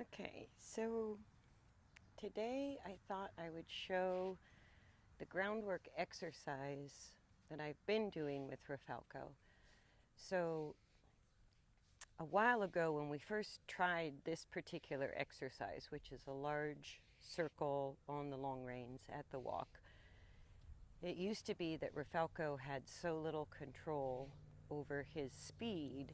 Okay, so today I thought I would show the groundwork exercise that I've been doing with Rafalko. So a while ago when we first tried this particular exercise, which is a large circle on the long reins at the walk, it used to be that Rafalko had so little control over his speed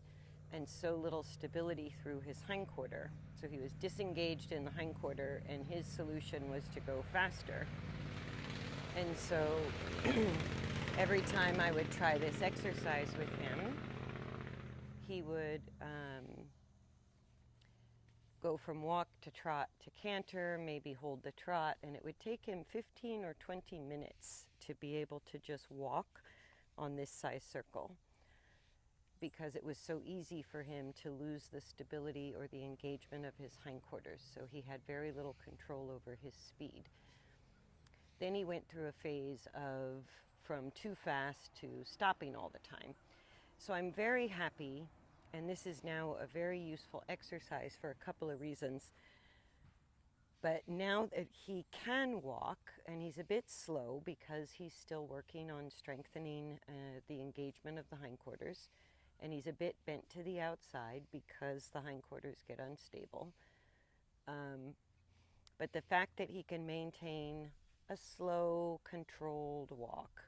and so little stability through his hindquarter. So he was disengaged in the hindquarter, and his solution was to go faster. And so every time I would try this exercise with him, he would go from walk to trot to canter, maybe hold the trot, and it would take him 15 or 20 minutes to be able to just walk on this size circle because it was so easy for him to lose the stability or the engagement of his hindquarters. So he had very little control over his speed. Then he went through a phase of from too fast to stopping all the time. So I'm very happy, and this is now a very useful exercise for a couple of reasons. But now that he can walk, and he's a bit slow because he's still working on strengthening the engagement of the hindquarters, and he's a bit bent to the outside because the hindquarters get unstable. But the fact that he can maintain a slow, controlled walk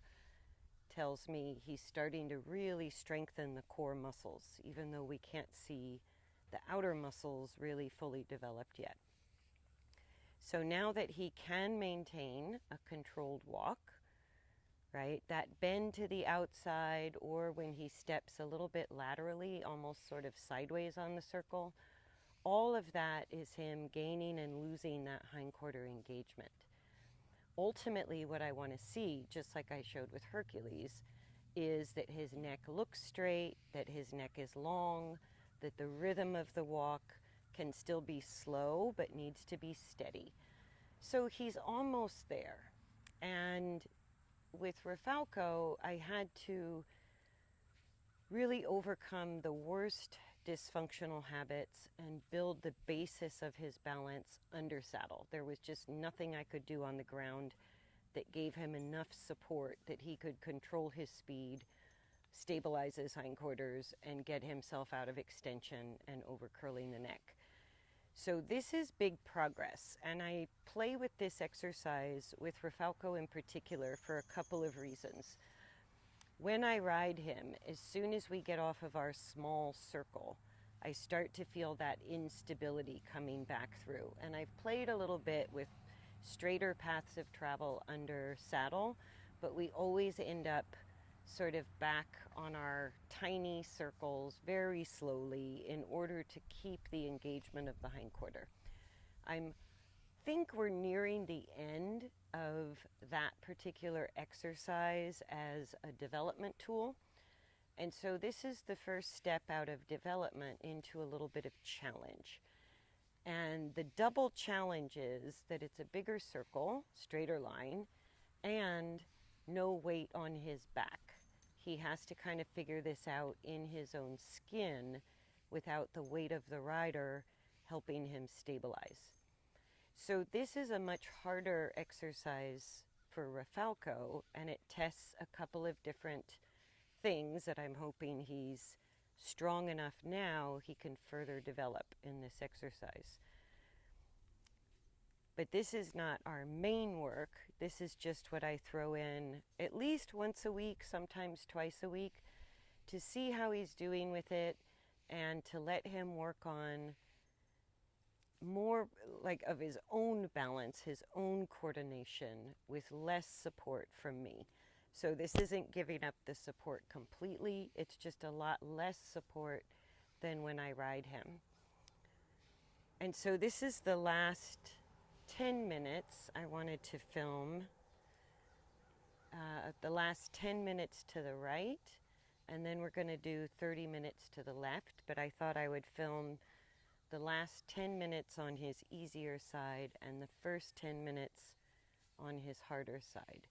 tells me he's starting to really strengthen the core muscles, even though we can't see the outer muscles really fully developed yet. So now that he can maintain a controlled walk, right, that bend to the outside, or when he steps a little bit laterally, almost sort of sideways on the circle, all of that is him gaining and losing that hindquarter engagement. Ultimately, what I want to see, just like I showed with Hercules, is that his neck looks straight, that his neck is long, that the rhythm of the walk can still be slow but needs to be steady. So he's almost there. And with Rafalko, I had to really overcome the worst dysfunctional habits and build the basis of his balance under saddle. There was just nothing I could do on the ground that gave him enough support that he could control his speed, stabilize his hindquarters, and get himself out of extension and over curling the neck. So this is big progress, and I play with this exercise with Rafalko in particular for a couple of reasons. When I ride him, as soon as we get off of our small circle, I start to feel that instability coming back through. And I've played a little bit with straighter paths of travel under saddle, but we always end up sort of back on our tiny circles very slowly in order to keep the engagement of the hindquarter. I think we're nearing the end of that particular exercise as a development tool. And so this is the first step out of development into a little bit of challenge. And the double challenge is that it's a bigger circle, straighter line, and no weight on his back. He has to kind of figure this out in his own skin without the weight of the rider helping him stabilize. So this is a much harder exercise for Rafalko, and it tests a couple of different things that I'm hoping he's strong enough now he can further develop in this exercise. But this is not our main work. This is just what I throw in at least once a week, sometimes twice a week, to see how he's doing with it and to let him work on more like of his own balance, his own coordination with less support from me. So this isn't giving up the support completely. It's just a lot less support than when I ride him. And so this is the last 10 minutes I wanted to film. The last 10 minutes to the right, and then we're going to do 30 minutes to the left, but I thought I would film the last 10 minutes on his easier side and the first 10 minutes on his harder side.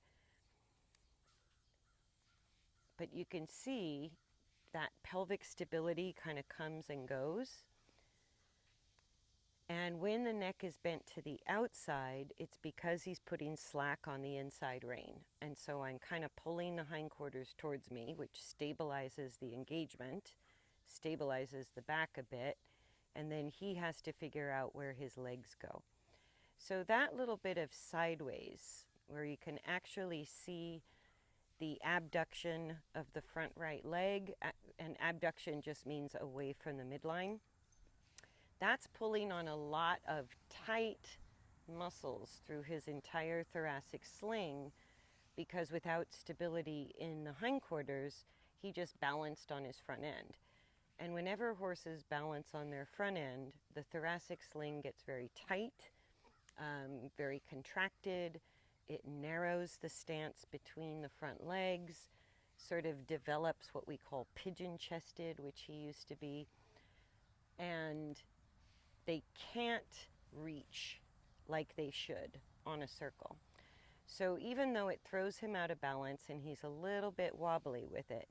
But you can see that pelvic stability kind of comes and goes. And when the neck is bent to the outside, it's because he's putting slack on the inside rein. And so I'm kind of pulling the hindquarters towards me, which stabilizes the engagement, stabilizes the back a bit, and then he has to figure out where his legs go. So that little bit of sideways, where you can actually see the abduction of the front right leg, and abduction just means away from the midline, that's pulling on a lot of tight muscles through his entire thoracic sling, because without stability in the hindquarters, he just balanced on his front end. And whenever horses balance on their front end, the thoracic sling gets very tight, very contracted. It narrows the stance between the front legs, sort of develops what we call pigeon-chested, which he used to be, and they can't reach like they should on a circle. So even though it throws him out of balance and he's a little bit wobbly with it,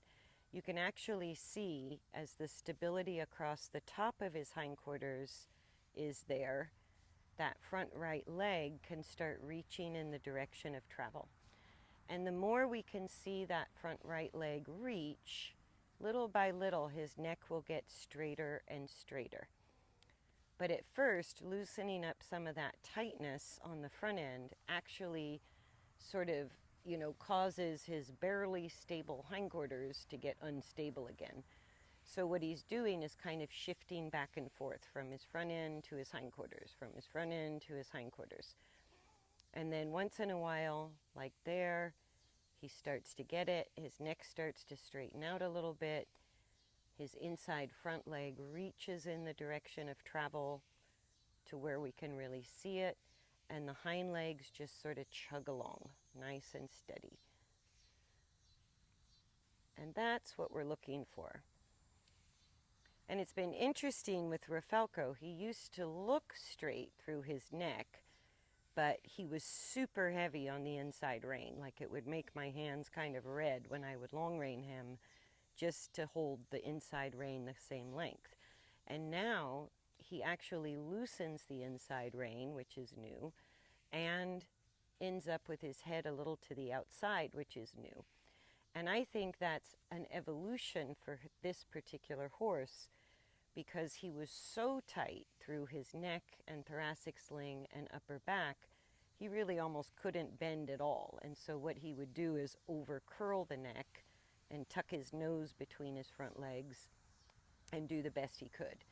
you can actually see as the stability across the top of his hindquarters is there, that front right leg can start reaching in the direction of travel. And the more we can see that front right leg reach, little by little his neck will get straighter and straighter. But at first, loosening up some of that tightness on the front end actually sort of, causes his barely stable hindquarters to get unstable again. So what he's doing is kind of shifting back and forth from his front end to his hindquarters, from his front end to his hindquarters. And then once in a while, like there, he starts to get it. His neck starts to straighten out a little bit. His inside front leg reaches in the direction of travel to where we can really see it. And the hind legs just sort of chug along, nice and steady. And that's what we're looking for. And it's been interesting with Rafalko. He used to look straight through his neck, but he was super heavy on the inside rein. Like it would make my hands kind of red when I would long rein him just to hold the inside rein the same length. And now he actually loosens the inside rein, which is new, and ends up with his head a little to the outside, which is new. And I think that's an evolution for this particular horse, because he was so tight through his neck and thoracic sling and upper back, he really almost couldn't bend at all. And so what he would do is over curl the neck and tuck his nose between his front legs and do the best he could.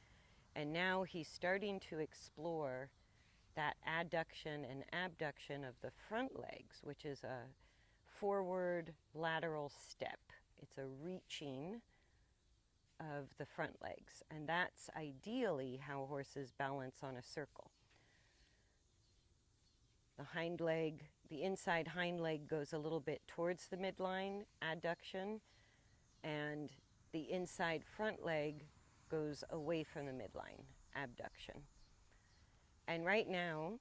And now he's starting to explore that adduction and abduction of the front legs, which is a forward lateral step. It's a reaching of the front legs, and that's ideally how horses balance on a circle. The hind leg, the inside hind leg goes a little bit towards the midline, adduction, and the inside front leg goes away from the midline, abduction. And right now,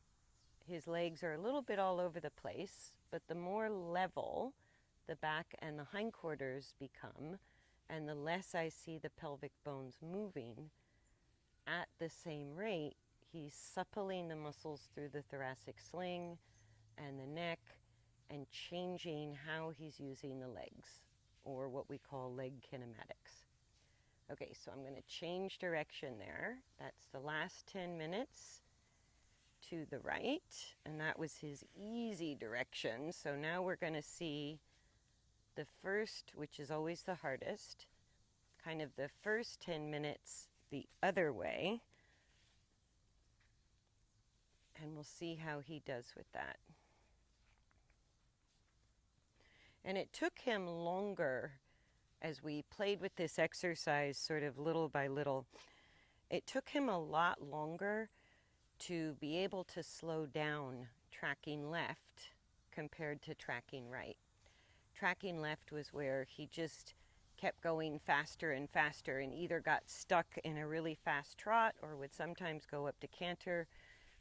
his legs are a little bit all over the place, but the more level the back and the hindquarters become, and the less I see the pelvic bones moving at the same rate, he's suppling the muscles through the thoracic sling and the neck and changing how he's using the legs, or what we call leg kinematics. Okay, so I'm going to change direction there. That's the last 10 minutes to the right, and that was his easy direction. So now we're going to see the first, which is always the hardest, kind of the first 10 minutes the other way, and we'll see how he does with that. And it took him longer as we played with this exercise sort of little by little. It took him a lot longer to be able to slow down tracking left compared to tracking right. Tracking left was where he just kept going faster and faster and either got stuck in a really fast trot or would sometimes go up to canter,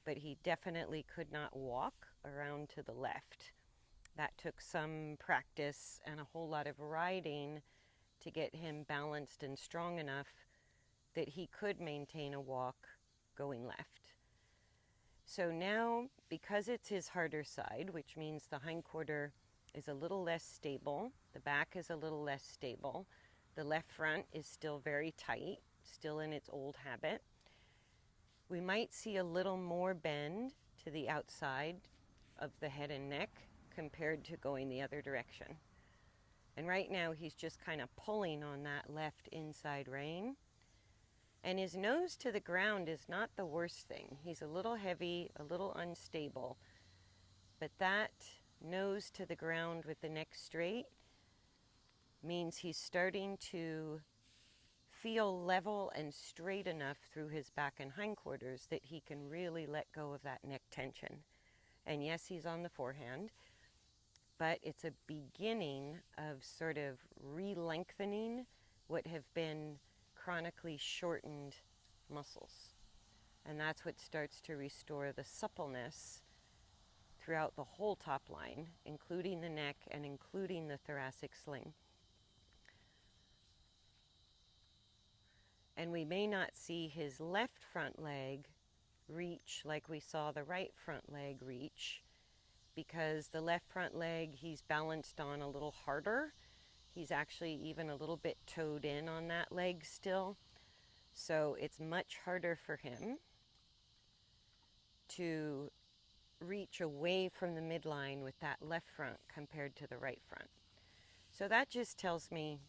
but he definitely could not walk around to the left. That took some practice and a whole lot of riding to get him balanced and strong enough that he could maintain a walk going left. So now, because it's his harder side, which means the hindquarter is a little less stable, the back is a little less stable, the left front is still very tight, still in its old habit. We might see a little more bend to the outside of the head and neck compared to going the other direction. And right now he's just kind of pulling on that left inside rein. And his nose to the ground is not the worst thing. He's a little heavy, a little unstable, but that nose to the ground with the neck straight means he's starting to feel level and straight enough through his back and hindquarters that he can really let go of that neck tension. And yes, he's on the forehand, but it's a beginning of sort of re-lengthening what have been chronically shortened muscles. And that's what starts to restore the suppleness throughout the whole top line, including the neck and including the thoracic sling. And we may not see his left front leg reach like we saw the right front leg reach, because the left front leg he's balanced on a little harder. He's actually even a little bit toed in on that leg still. So it's much harder for him to reach away from the midline with that left front compared to the right front. So that just tells me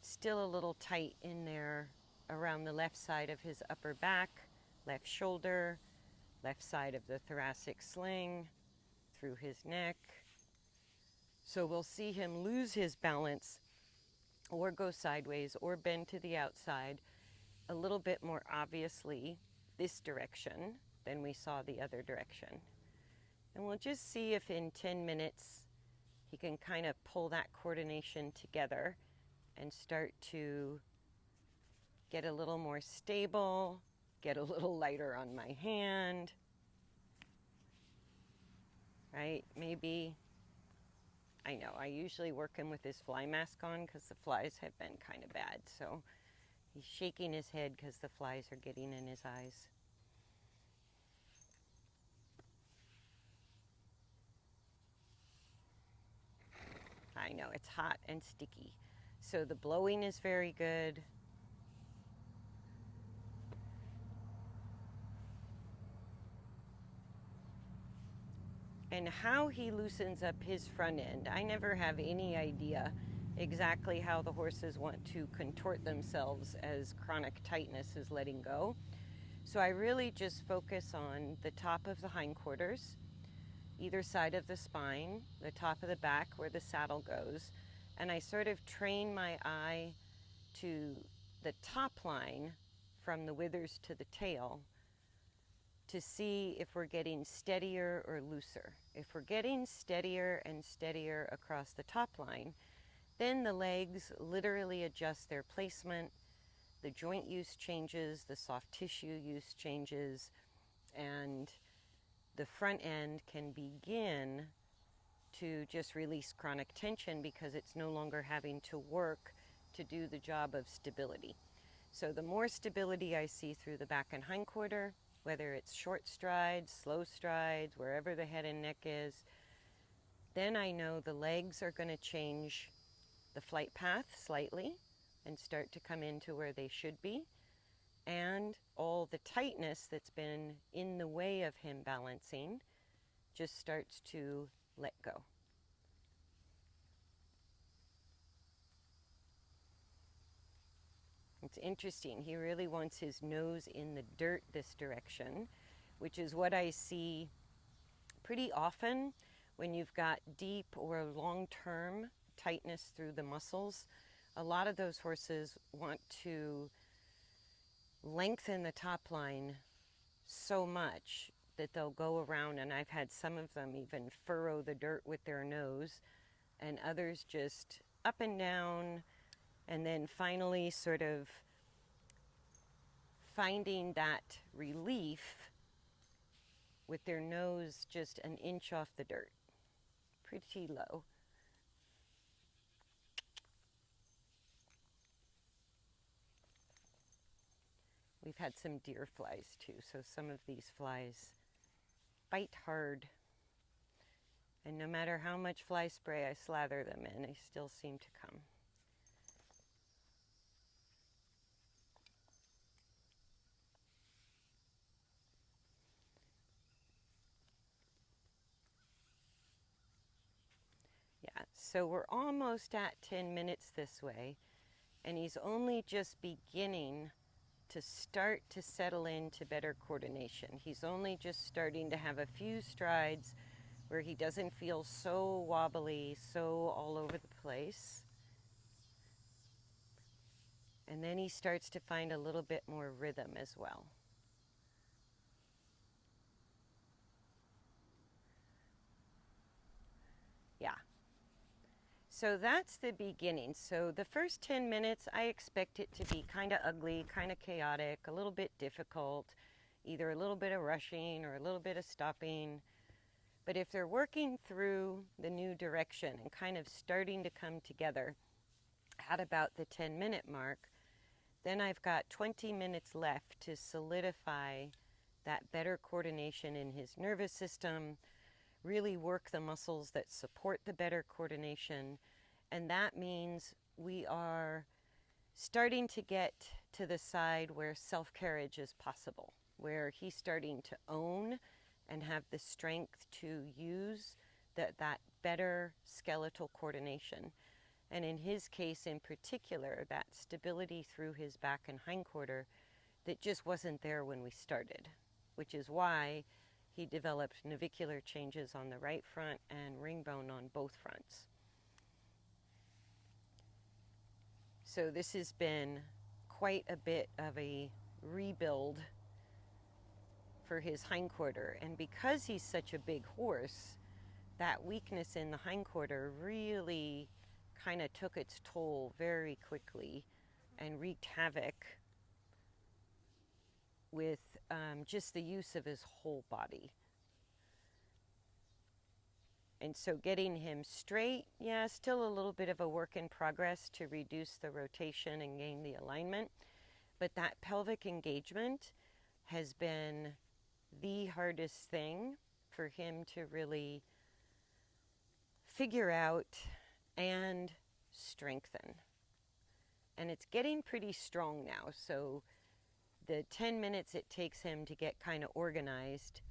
still a little tight in there around the left side of his upper back, left shoulder, left side of the thoracic sling, through his neck. So we'll see him lose his balance or go sideways or bend to the outside a little bit more obviously this direction than we saw the other direction. And we'll just see if in 10 minutes he can kind of pull that coordination together and start to get a little more stable, get a little lighter on my hand, right? Maybe, I know, I usually work him with his fly mask on because the flies have been kind of bad. So he's shaking his head because the flies are getting in his eyes. I know, it's hot and sticky. So the blowing is very good. And how he loosens up his front end, I never have any idea exactly how the horses want to contort themselves as chronic tightness is letting go. So I really just focus on the top of the hindquarters, either side of the spine, the top of the back where the saddle goes, and I sort of train my eye to the top line from the withers to the tail to see if we're getting steadier or looser. If we're getting steadier and steadier across the top line, then the legs literally adjust their placement, the joint use changes, the soft tissue use changes, and the front end can begin to just release chronic tension because it's no longer having to work to do the job of stability. So the more stability I see through the back and hindquarter, whether it's short strides, slow strides, wherever the head and neck is, then I know the legs are going to change the flight path slightly and start to come into where they should be. And all the tightness that's been in the way of him balancing just starts to let go. It's interesting. He really wants his nose in the dirt this direction, which is what I see pretty often when you've got deep or long-term tightness through the muscles. A lot of those horses want to lengthen the top line so much that they'll go around, and I've had some of them even furrow the dirt with their nose, and others just up and down, and then finally sort of finding that relief with their nose just an inch off the dirt, pretty low. We've had some deer flies too, so some of these flies bite hard. And no matter how much fly spray I slather them in, they still seem to come. Yeah, so we're almost at 10 minutes this way, and he's only just beginning to start to settle into better coordination. He's only just starting to have a few strides where he doesn't feel so wobbly, so all over the place. And then he starts to find a little bit more rhythm as well. Yeah. So that's the beginning. So the first 10 minutes, I expect it to be kind of ugly, kind of chaotic, a little bit difficult, either a little bit of rushing or a little bit of stopping. But if they're working through the new direction and kind of starting to come together at about the 10-minute mark, then I've got 20 minutes left to solidify that better coordination in his nervous system, really work the muscles that support the better coordination. And that means we are starting to get to the side where self-carriage is possible, where he's starting to own and have the strength to use that better skeletal coordination. And in his case in particular, that stability through his back and hindquarter that just wasn't there when we started, which is why he developed navicular changes on the right front and ring bone on both fronts. So this has been quite a bit of a rebuild for his hindquarter. And because he's such a big horse, that weakness in the hindquarter really kind of took its toll very quickly and wreaked havoc with just the use of his whole body. And so getting him straight, yeah, still a little bit of a work in progress to reduce the rotation and gain the alignment. But that pelvic engagement has been the hardest thing for him to really figure out and strengthen. And it's getting pretty strong now. So the 10 minutes it takes him to get kind of organized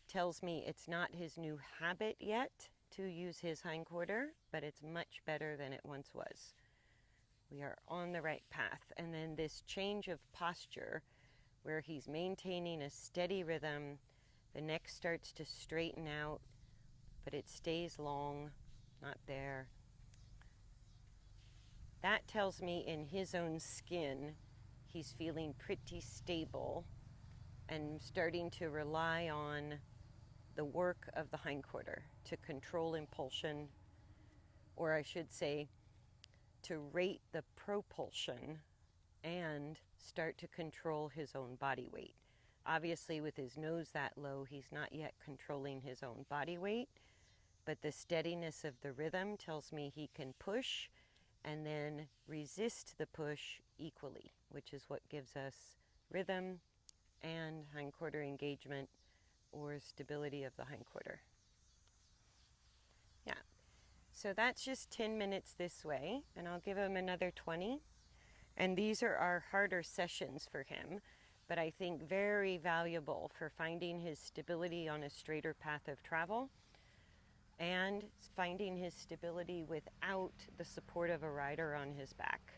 tells me it's not his new habit yet to use his hindquarter, but it's much better than it once was. We are on the right path. And then this change of posture where he's maintaining a steady rhythm, the neck starts to straighten out, but it stays long, not there. That tells me in his own skin, he's feeling pretty stable and starting to rely on the work of the hindquarter to control impulsion, or I should say, to rate the propulsion and start to control his own body weight. Obviously, with his nose that low, he's not yet controlling his own body weight, but the steadiness of the rhythm tells me he can push and then resist the push equally, which is what gives us rhythm and hindquarter engagement or stability of the hindquarter. Yeah, so that's just 10 minutes this way, and I'll give him another 20. And these are our harder sessions for him, but I think very valuable for finding his stability on a straighter path of travel and finding his stability without the support of a rider on his back.